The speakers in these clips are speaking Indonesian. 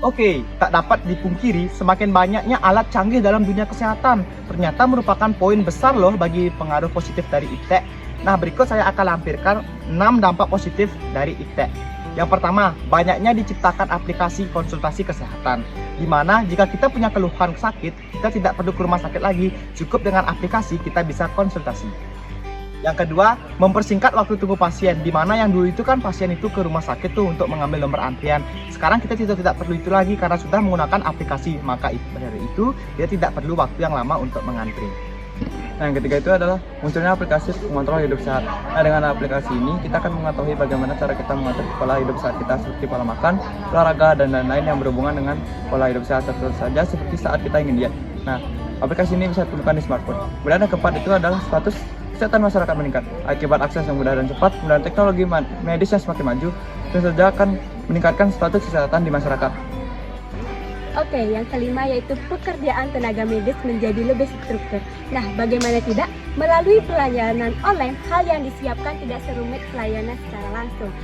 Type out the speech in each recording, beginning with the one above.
Oke, tak dapat dipungkiri semakin banyaknya alat canggih dalam dunia kesehatan ternyata merupakan poin besar loh bagi pengaruh positif dari iptek. Nah, berikut saya akan lampirkan 6 dampak positif dari iptek. Yang pertama, banyaknya diciptakan aplikasi konsultasi kesehatan, di mana jika kita punya keluhan sakit, kita tidak perlu ke rumah sakit lagi, cukup dengan aplikasi kita bisa konsultasi. Yang kedua, mempersingkat waktu tunggu pasien, di mana yang dulu itu kan pasien itu ke rumah sakit tuh untuk mengambil nomor antrian. Sekarang kita tidak perlu itu lagi karena sudah menggunakan aplikasi, maka dari itu dia tidak perlu waktu yang lama untuk mengantri. Nah, yang ketiga itu adalah munculnya aplikasi pengontrol hidup sehat. Nah, dengan aplikasi ini kita akan mengetahui bagaimana cara kita mengatur pola hidup sehat kita seperti pola makan, olahraga, dan lain-lain yang berhubungan dengan pola hidup sehat tentu saja seperti saat kita ingin diet. Nah, aplikasi ini bisa ditemukan di smartphone. Kemudian yang keempat itu adalah status kesehatan masyarakat meningkat. Akibat akses yang mudah dan cepat, kemudian teknologi medis yang semakin maju, tentu saja akan meningkatkan status kesehatan di masyarakat. Oke, yang kelima yaitu pekerjaan tenaga medis menjadi lebih struktur. Nah, bagaimana tidak? Melalui pelayanan online, hal yang disiapkan tidak serumit pelayanan secara langsung.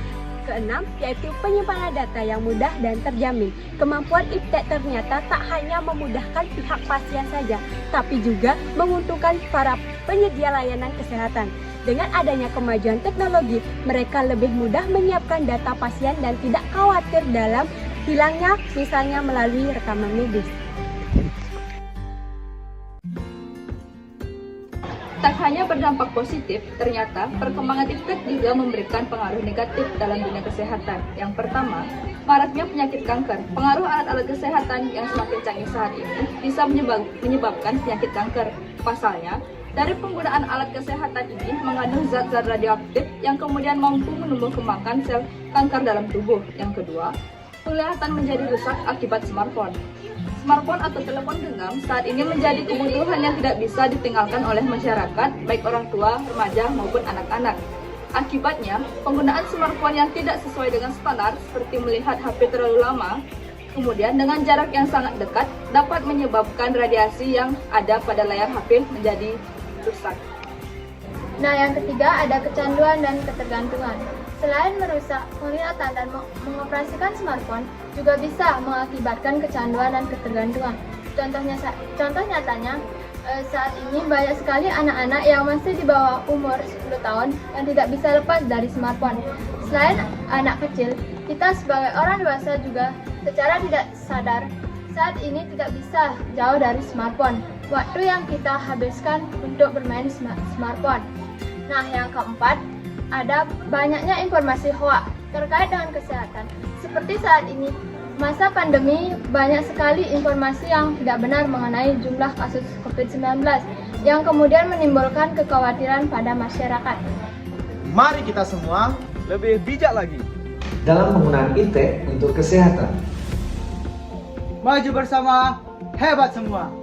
Keenam, yaitu penyimpanan data yang mudah dan terjamin. Kemampuan iptek ternyata tak hanya memudahkan pihak pasien saja, tapi juga menguntungkan para penyedia layanan kesehatan. Dengan adanya kemajuan teknologi, mereka lebih mudah menyiapkan data pasien dan tidak khawatir dalam hilangnya, misalnya melalui rekaman medis. Tak hanya berdampak positif, ternyata perkembangan iptek juga memberikan pengaruh negatif dalam dunia kesehatan. Yang pertama, maraknya penyakit kanker. Pengaruh alat-alat kesehatan yang semakin canggih saat ini bisa menyebabkan penyakit kanker. Pasalnya, dari penggunaan alat kesehatan ini mengandung zat-zat radioaktif yang kemudian mampu menumbuh kembangkan sel kanker dalam tubuh. Yang kedua, penglihatan menjadi rusak akibat smartphone. Smartphone atau telepon genggam saat ini menjadi kebutuhan yang tidak bisa ditinggalkan oleh masyarakat, baik orang tua, remaja, maupun anak-anak. Akibatnya, penggunaan smartphone yang tidak sesuai dengan standar, seperti melihat HP terlalu lama, kemudian dengan jarak yang sangat dekat, dapat menyebabkan radiasi yang ada pada layar HP menjadi rusak. Nah, yang ketiga ada kecanduan dan ketergantungan. Selain merusak penglihatan dan mengoperasikan smartphone, juga bisa mengakibatkan kecanduan dan ketergantungan. Contoh nyatanya, saat ini banyak sekali anak-anak yang masih di bawah umur 10 tahun yang tidak bisa lepas dari smartphone. Selain anak kecil, kita sebagai orang dewasa juga secara tidak sadar saat ini tidak bisa jauh dari smartphone. Waktu yang kita habiskan untuk bermain smartphone. Nah, yang keempat, ada banyaknya informasi hoaks terkait dengan kesehatan. Seperti saat ini, masa pandemi, banyak sekali informasi yang tidak benar mengenai jumlah kasus COVID-19 yang kemudian menimbulkan kekhawatiran pada masyarakat. Mari kita semua lebih bijak lagi dalam penggunaan iptek untuk kesehatan. maju bersama, hebat semua.